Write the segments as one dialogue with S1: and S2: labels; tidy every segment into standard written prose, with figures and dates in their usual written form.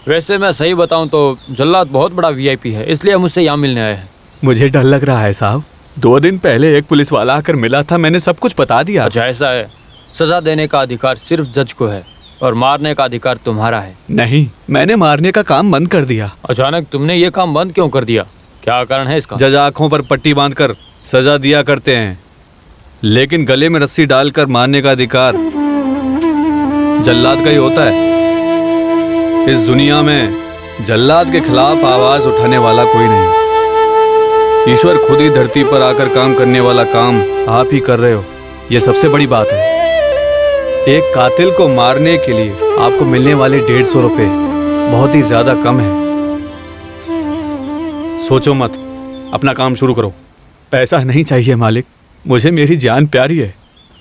S1: वैसे मैं सही बताऊं तो जल्लाद बहुत बड़ा वीआईपी है, इसलिए मुझसे यहाँ मिलने आए हैं।
S2: मुझे डर लग रहा है साहब। 2 दिन पहले एक पुलिस वाला आकर मिला था, मैंने सब कुछ बता दिया।
S1: अच्छा ऐसा है, सजा देने का अधिकार सिर्फ जज को है और मारने का अधिकार तुम्हारा है।
S2: नहीं, मैंने मारने का काम बंद कर दिया।
S1: अचानक तुमने ये काम बंद क्यों कर दिया? क्या कारण है इसका?
S2: जज आंखों पर पट्टी बांधकर सजा दिया करते हैं, लेकिन गले में रस्सी डालकर मारने का अधिकार जल्लाद का ही होता है। इस दुनिया में जल्लाद के खिलाफ आवाज उठाने वाला कोई नहीं। ईश्वर खुद ही धरती पर आकर काम करने वाला काम आप ही कर रहे हो, यह सबसे बड़ी बात है। एक कातिल को मारने के लिए आपको मिलने वाले 150 रुपए बहुत ही ज्यादा कम है। सोचो मत, अपना काम शुरू करो। पैसा नहीं चाहिए मालिक, मुझे मेरी जान प्यारी है,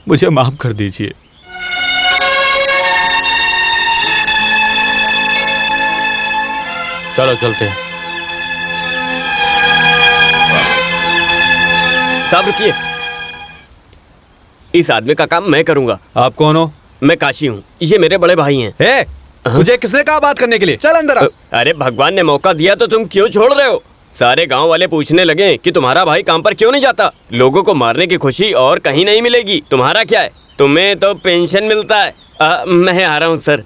S2: मुझे माफ कर दीजिए।
S1: चलो चलते हैं।
S3: साहब रुकिए, इस आदमी का काम मैं करूंगा।
S2: आप कौन हो?
S3: मैं काशी हूँ, ये मेरे बड़े भाई हैं।
S2: हे, तुझे किसने कहा बात करने के लिए? चल अंदर आ।
S3: अरे भगवान ने मौका दिया तो तुम क्यों छोड़ रहे हो? सारे गांव वाले पूछने लगे कि तुम्हारा भाई काम पर क्यों नहीं जाता। लोगों को मारने की खुशी और कहीं नहीं मिलेगी। तुम्हारा क्या है? तुम्हें तो पेंशन मिलता है। मैं आ रहा हूँ सर।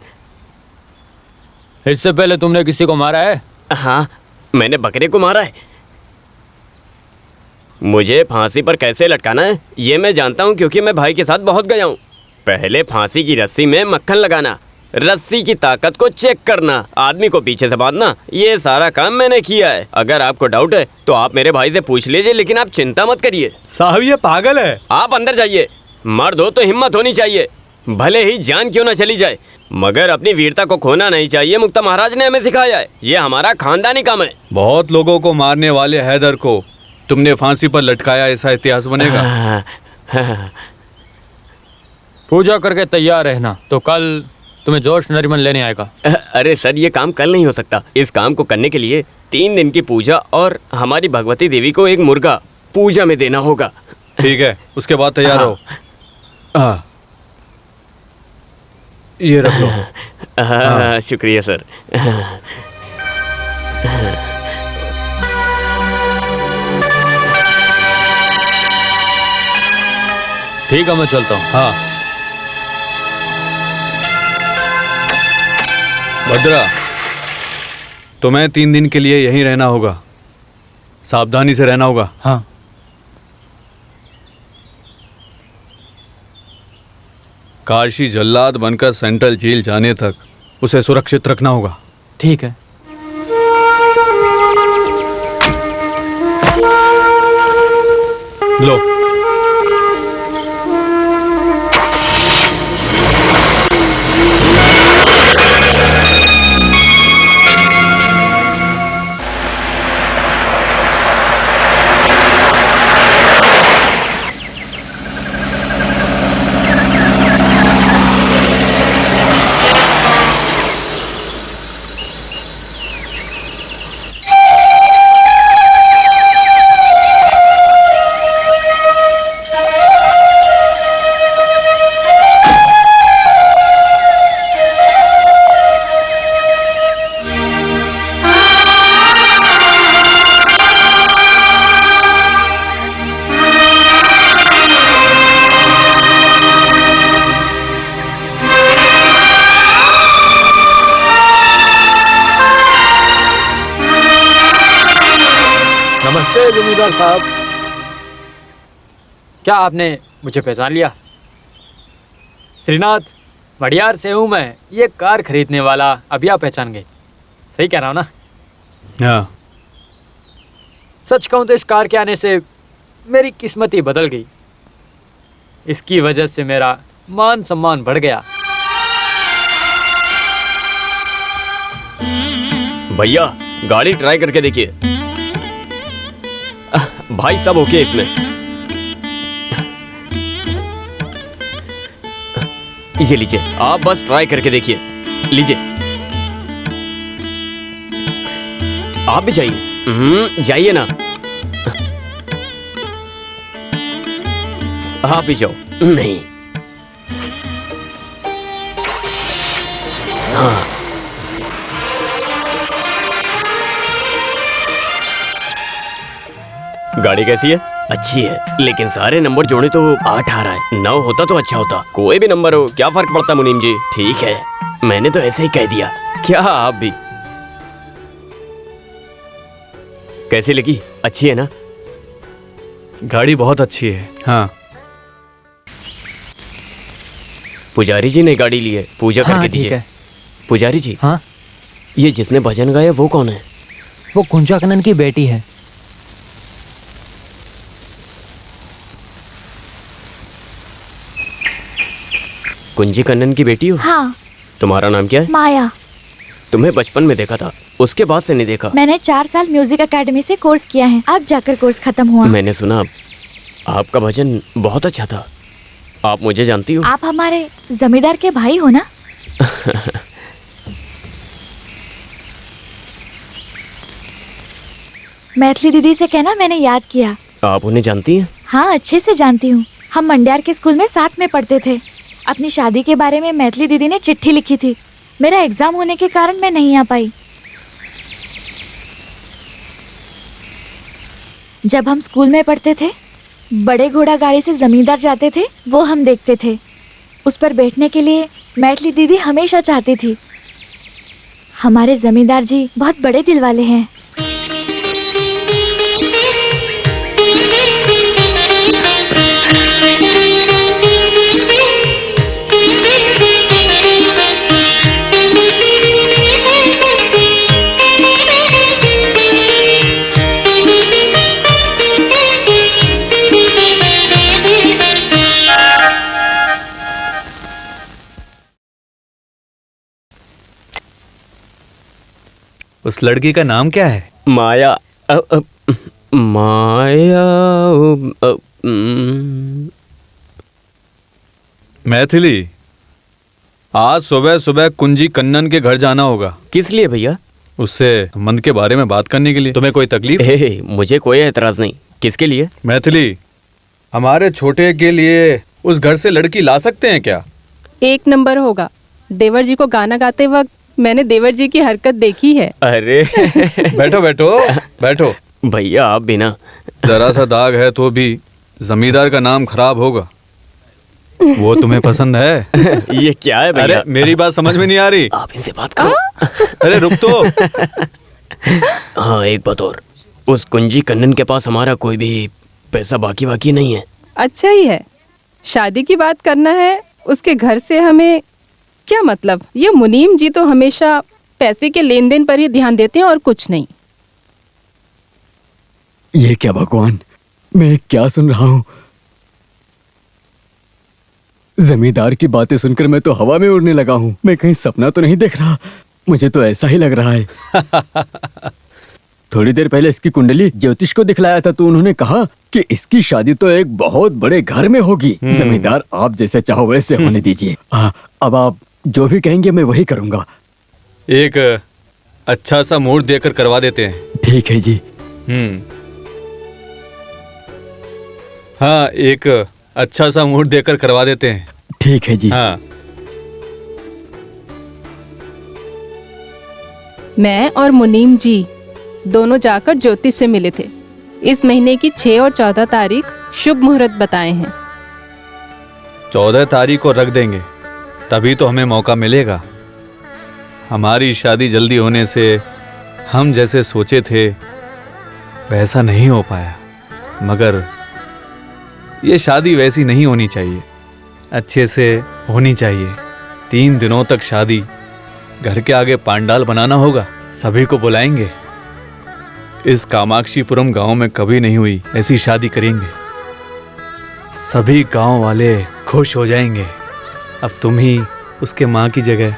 S1: इससे पहले तुमने किसी को मारा है?
S3: हाँ, मैंने बकरे को मारा है। मुझे फांसी पर कैसे लटकाना है ये मैं जानता हूँ, क्योंकि मैं भाई के साथ बहुत गया हूँ। पहले फांसी की रस्सी में मक्खन लगाना, रस्सी की ताकत को चेक करना, आदमी को पीछे से बांधना, ये सारा काम मैंने किया है। अगर आपको डाउट है तो आप मेरे भाई से पूछ लीजिए, लेकिन आप चिंता मत करिए।
S2: साहब ये पागल है।
S3: आप अंदर जाइए। मर्द हो तो हिम्मत होनी चाहिए, भले ही जान क्यों ना चली जाए, मगर अपनी वीरता को खोना नहीं चाहिए। मुक्ता महाराज ने हमें सिखाया है, ये हमारा खानदानी काम है।
S2: बहुत लोगों को मारने वाले हैदर को तुमने फांसी पर लटकाया, ऐसा इतिहास बनेगा।
S1: पूजा करके तैयार रहना, तो कल तुम्हें जोश नरीमन लेने आएगा।
S3: अरे सर, ये काम कल नहीं हो सकता। इस काम को करने के लिए 3 दिन की पूजा और हमारी भगवती देवी को एक मुर्गा पूजा में देना होगा।
S2: ठीक है, उसके बाद तैयार हो। ये रख लो।
S3: शुक्रिया सर।
S1: ठीक है, मैं चलता हूँ।
S2: हाँ भद्रा, तुम्हें 3 दिन के लिए यहीं रहना होगा, सावधानी से रहना होगा।
S1: हाँ।
S2: काशी जल्लाद बनकर सेंट्रल जेल जाने तक उसे सुरक्षित रखना होगा।
S1: ठीक है।
S2: लो।
S1: नमस्ते जमींदार साहब, क्या आपने मुझे पहचान लिया? श्रीनाथ मडियार से हूँ मैं, ये कार खरीदने वाला। अभी आप पहचान गए, सही कह रहा हूँ ना?
S2: हाँ।
S1: सच कहूँ तो इस कार के आने से मेरी किस्मत ही बदल गई। इसकी वजह से मेरा मान सम्मान बढ़ गया।
S3: भैया गाड़ी ट्राई करके देखिए। भाई सब ओके इसमें। ये लीजिए, आप बस ट्राई करके देखिए। लीजिए, आप भी जाइए। जाइए ना, आप भी जाओ। नहीं, हाँ गाड़ी कैसी है? अच्छी है, लेकिन सारे नंबर जोड़े तो 8 आ रहा है। 9 होता तो अच्छा होता। कोई भी नंबर हो, क्या फर्क पड़ता मुनीम जी। ठीक है, मैंने तो ऐसे ही कह दिया। क्या आप भी? कैसी लगी? अच्छी है ना?
S2: गाड़ी बहुत अच्छी है। हाँ।
S3: पुजारी जी ने गाड़ी ली है, पूजा
S1: हाँ,
S3: करके
S1: ठीक
S3: दीजिए।
S1: है।
S3: पुजारी जी,
S1: हाँ,
S3: ये जिसने भजन गाया वो कौन है?
S1: वो कुंजा कन्नन की बेटी है।
S3: कुंजी कन्नन की बेटी हो?
S4: हाँ,
S3: तुम्हारा नाम क्या है?
S4: माया।
S3: तुम्हें बचपन में देखा था, उसके बाद से नहीं देखा।
S4: मैंने 4 साल म्यूजिक एकेडमी से कोर्स किया है, अब जाकर कोर्स खत्म हुआ।
S3: मैंने सुना आपका भजन बहुत अच्छा था। आप मुझे जानती हो?
S4: आप हमारे जमींदार के भाई हो ना? मैथिली दीदी से कहना मैंने याद किया।
S3: आप उन्हें जानती हैं?
S4: हाँ, अच्छे से जानती हूँ। हम मंड्यार के स्कूल में साथ में पढ़ते थे। अपनी शादी के बारे में मैथिली दीदी ने चिट्ठी लिखी थी। मेरा एग्जाम होने के कारण मैं नहीं आ पाई। जब हम स्कूल में पढ़ते थे, बड़े घोड़ा गाड़ी से जमींदार जाते थे, वो हम देखते थे। उस पर बैठने के लिए मैथिली दीदी हमेशा चाहती थी। हमारे जमींदार जी बहुत बड़े दिल वाले हैं।
S2: उस लड़की का नाम क्या है?
S3: माया। माया।
S2: मैथिली, आज सुबह सुबह कुंजी कन्नन के घर जाना होगा।
S3: किस लिए भैया?
S2: उससे संबंध के बारे में बात करने के लिए। तुम्हें कोई तकलीफ?
S3: मुझे कोई एतराज नहीं। किसके लिए?
S2: मैथिली, हमारे छोटे के लिए उस घर से लड़की ला सकते हैं क्या?
S5: 1 नंबर होगा। देवर जी को गाना गाते वक्त मैंने देवर जी की हरकत देखी है।
S3: अरे
S2: बैठो बैठो बैठो।
S3: भैया आप भी ना।
S2: जरा सा दाग है तो भी जमींदार का नाम खराब होगा। वो तुम्हें पसंद है?
S3: ये क्या है भैया?
S2: अरे मेरी बात समझ में नहीं आ रही।
S3: आप इनसे बात करो।
S2: अरे रुक तो।
S3: हाँ, एक बात और, उस कुंजी कन्नन के पास हमारा कोई भी पैसा बाकी नहीं है।
S5: अच्छा ही है, शादी की बात करना है उसके घर से, हमें क्या मतलब? ये मुनीम जी तो हमेशा पैसे के लेन देन पर ही ध्यान देते हैं और कुछ नहीं।
S6: ये क्या भगवान, मैं क्या सुन रहा हूँ? जमींदार की बातें सुनकर मैं तो हवा में उड़ने लगा हूँ। मैं कहीं सपना तो नहीं देख रहा? मुझे तो ऐसा ही लग रहा है। थोड़ी देर पहले इसकी कुंडली ज्योतिष को दिखलाया था तो उन्होंने कहा कि इसकी शादी तो एक बहुत बड़े घर में होगी। जमींदार, आप जैसे चाहो वैसे होने दीजिए। अब आप जो भी कहेंगे मैं वही करूँगा।
S2: एक अच्छा सा मुहूर्त देकर करवा देते हैं।
S6: ठीक है जी।
S2: हाँ, एक अच्छा सा मुहूर्त देकर करवा देते हैं।
S6: ठीक है जी।
S2: हाँ।
S5: मैं और मुनीम जी दोनों जाकर ज्योतिष से मिले थे। इस महीने की 6 और 14 तारीख शुभ मुहूर्त बताए हैं।
S2: 14 तारीख को रख देंगे, तभी तो हमें मौका मिलेगा। हमारी शादी जल्दी होने से हम जैसे सोचे थे वैसा नहीं हो पाया, मगर ये शादी वैसी नहीं होनी चाहिए, अच्छे से होनी चाहिए। 3 दिनों तक शादी, घर के आगे पांडाल बनाना होगा, सभी को बुलाएंगे। इस कामाक्षीपुरम गांव में कभी नहीं हुई ऐसी शादी करेंगे। सभी गांव वाले खुश हो जाएंगे। अब तुम ही उसके माँ की जगह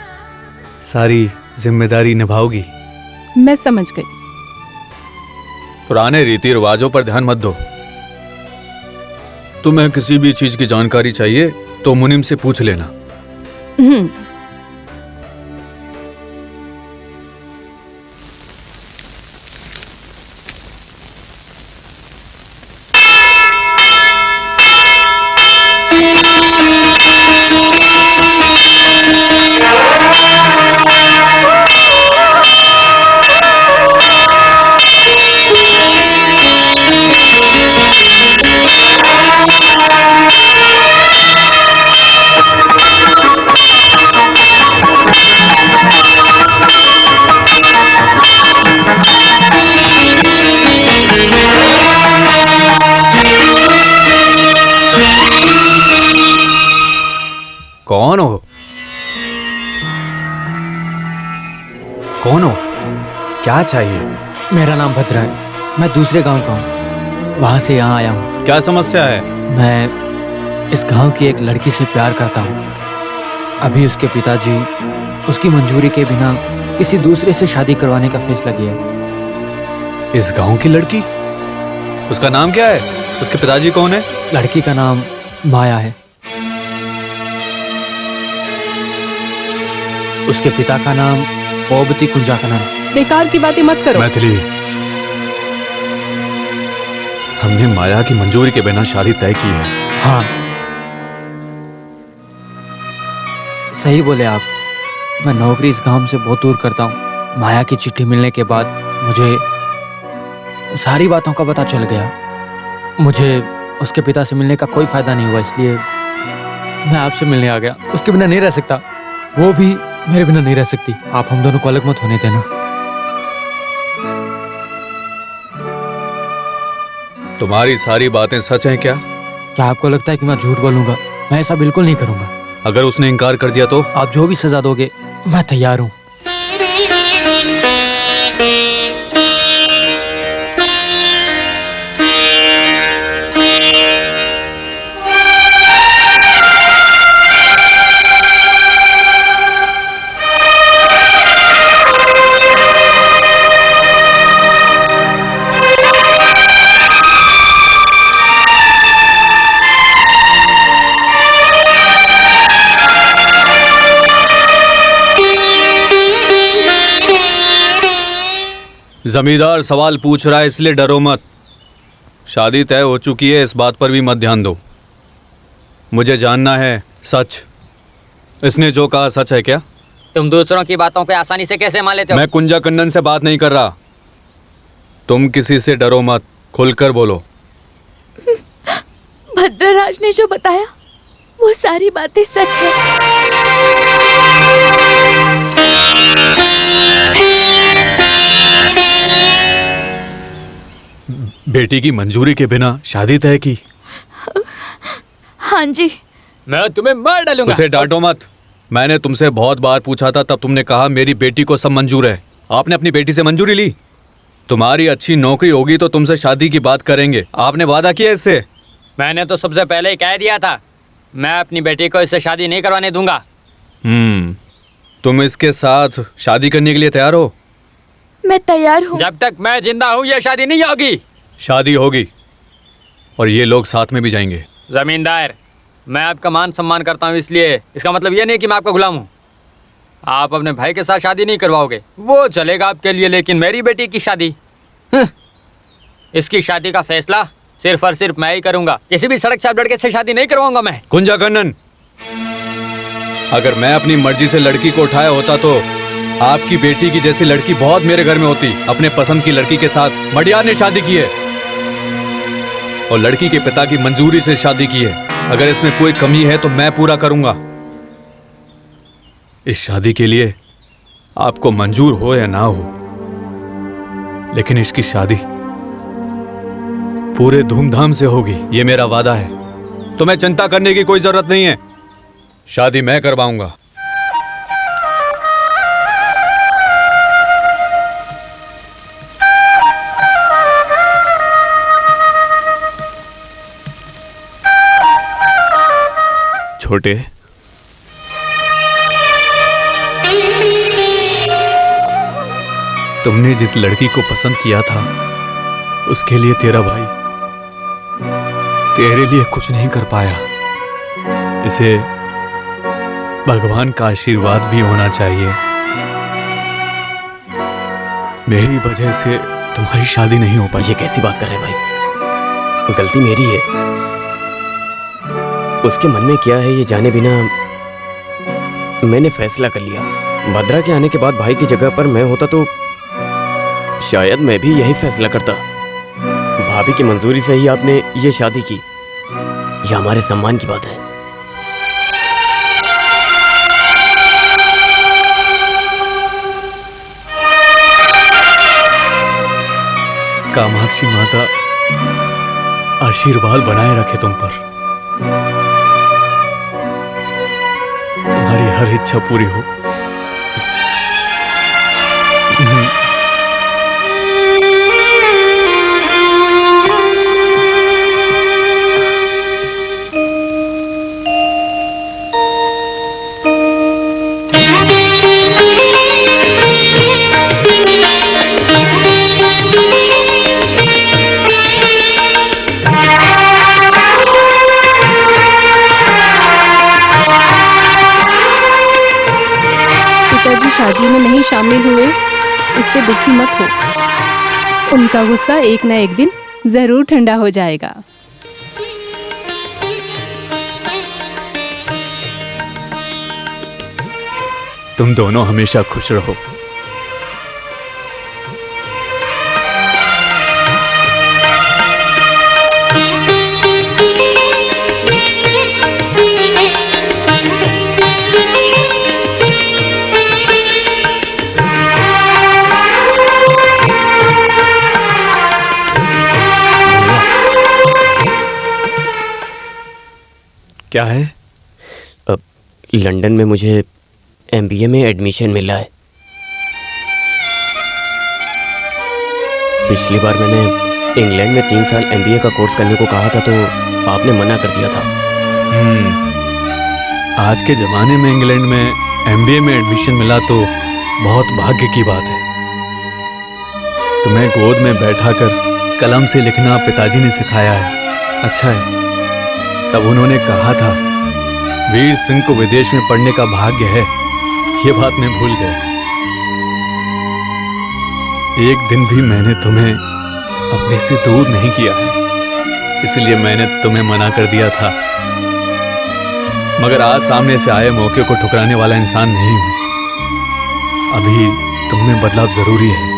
S2: सारी जिम्मेदारी निभाओगी।
S5: मैं समझ गई।
S2: पुराने रीति रिवाजों पर ध्यान मत दो। तुम्हें किसी भी चीज की जानकारी चाहिए तो मुनीम से पूछ लेना। क्या चाहिए?
S1: मेरा नाम भद्रा है, मैं दूसरे गांव का हूँ, वहाँ से यहाँ आया हूँ।
S2: क्या समस्या है?
S1: मैं इस गांव की एक लड़की से प्यार करता हूँ। अभी उसके पिताजी उसकी मंजूरी के बिना किसी दूसरे से शादी करवाने का फैसला किया है।
S2: इस गांव की लड़की? उसका नाम क्या है? उसके पिताजी कौन है?
S1: लड़की का नाम माया है। उसके पिता का नाम ओबती कुंजाकनन।
S5: बेकार की बातें मत करो।
S2: मैथिली, हमने माया की मंजूरी के बिना शादी तय की है।
S1: हाँ, सही बोले आप। मैं नौकरी इस गांव से बहुत दूर करता हूँ। माया की चिट्ठी मिलने के बाद मुझे सारी बातों का पता चल गया। मुझे उसके पिता से मिलने का कोई फायदा नहीं हुआ, इसलिए मैं आपसे मिलने आ गया। उसके बिना नहीं रह सकता, वो भी मेरे बिना नहीं रह सकती। आप हम दोनों को अलग मत होने देना।
S2: तुम्हारी सारी बातें सच हैं क्या?
S1: क्या आपको लगता है कि मैं झूठ बोलूंगा? मैं ऐसा बिल्कुल नहीं करूंगा।
S2: अगर उसने इनकार कर दिया तो?
S1: आप जो भी सजा दोगे मैं तैयार हूँ।
S2: जमींदार सवाल पूछ रहा है, इसलिए डरो मत। शादी तय हो चुकी है, इस बात पर भी मत ध्यान दो। मुझे जानना है सच। इसने जो कहा सच है क्या?
S1: तुम दूसरों की बातों को आसानी से कैसे मान लेते हो?
S2: मैं कुंजाकन्नन से बात नहीं कर रहा। तुम किसी से डरो मत, खुलकर बोलो।
S4: भद्रराज ने जो बताया वो सारी बातें सच है।
S2: बेटी की मंजूरी के बिना शादी तय की?
S4: हाँ जी।
S1: मैं तुम्हें मार डालूंगा।
S2: उसे डांटो मत। मैंने तुमसे बहुत बार पूछा था, तब तुमने कहा मेरी बेटी को सब मंजूर है। आपने अपनी बेटी से मंजूरी ली? तुम्हारी अच्छी नौकरी होगी तो तुमसे शादी की बात करेंगे। आपने वादा किया इससे?
S1: मैंने तो सबसे पहले ही कह दिया था, मैं अपनी बेटी को इससे शादी नहीं करवाने दूंगा।
S2: तुम इसके साथ शादी करने के लिए तैयार हो?
S4: मैं तैयार हूँ।
S1: जब तक मैं जिंदा हूँ ये शादी नहीं होगी।
S2: शादी होगी, और ये लोग साथ में भी जाएंगे।
S1: जमींदार, मैं आपका मान सम्मान करता हूँ, इसलिए इसका मतलब ये नहीं कि मैं आपका गुलाम हूँ। आप अपने भाई के साथ शादी नहीं करवाओगे, वो चलेगा आपके लिए, लेकिन मेरी बेटी की शादी, इसकी शादी का फैसला सिर्फ और सिर्फ मैं ही करूंगा। किसी भी सड़क छाप लड़के से शादी नहीं करवाऊंगा मैं।
S2: कुंजाकन्नन, अगर मैं अपनी मर्जी से लड़की को उठाया होता तो आपकी बेटी की जैसी लड़की बहुत मेरे घर में होती। अपने पसंद की लड़की के साथ मडियार ने शादी की है, और लड़की के पिता की मंजूरी से शादी की है। अगर इसमें कोई कमी है तो मैं पूरा करूंगा। इस शादी के लिए आपको मंजूर हो या ना हो, लेकिन इसकी शादी पूरे धूमधाम से होगी, ये मेरा वादा है। तुम्हें चिंता करने की कोई जरूरत नहीं है, शादी मैं करवाऊंगा। छोटे, तुमने जिस लड़की को पसंद किया था उसके लिए तेरा भाई तेरे लिए कुछ नहीं कर पाया। इसे भगवान का आशीर्वाद भी होना चाहिए। मेरी वजह से तुम्हारी शादी नहीं हो पाई।
S3: ये कैसी बात कर रहे हैं भाई? गलती मेरी है। उसके मन में क्या है ये जाने बिना मैंने फैसला कर लिया। भद्रा के आने के बाद भाई की जगह पर मैं होता तो शायद मैं भी यही फैसला करता। भाभी की मंजूरी से ही आपने ये शादी की, यह हमारे सम्मान की बात है।
S2: कामाक्षी माता आशीर्वाद बनाए रखे तुम पर। तुम्हारी हर इच्छा पूरी हो।
S5: शादी में नहीं शामिल हुए, इससे दुखी मत हो। उनका गुस्सा एक न एक दिन जरूर ठंडा हो जाएगा।
S2: तुम दोनों हमेशा खुश रहो। क्या है?
S3: अब लंदन में मुझे MBA में एडमिशन मिला है। पिछली बार मैंने इंग्लैंड में 3 साल MBA का कोर्स करने को कहा था तो आपने मना कर दिया था।
S2: आज के ज़माने में इंग्लैंड में MBA में एडमिशन मिला तो बहुत भाग्य की बात है। तुम्हें गोद में बैठाकर कलम से लिखना पिताजी ने सिखाया है। अच्छा है, तब उन्होंने कहा था वीर सिंह को विदेश में पढ़ने का भाग्य है। ये बात मैं भूल गया। एक दिन भी मैंने तुम्हें अपने से दूर नहीं किया है, इसलिए मैंने तुम्हें मना कर दिया था। मगर आज सामने से आए मौके को ठुकराने वाला इंसान नहीं हूं। अभी तुम में बदलाव जरूरी है।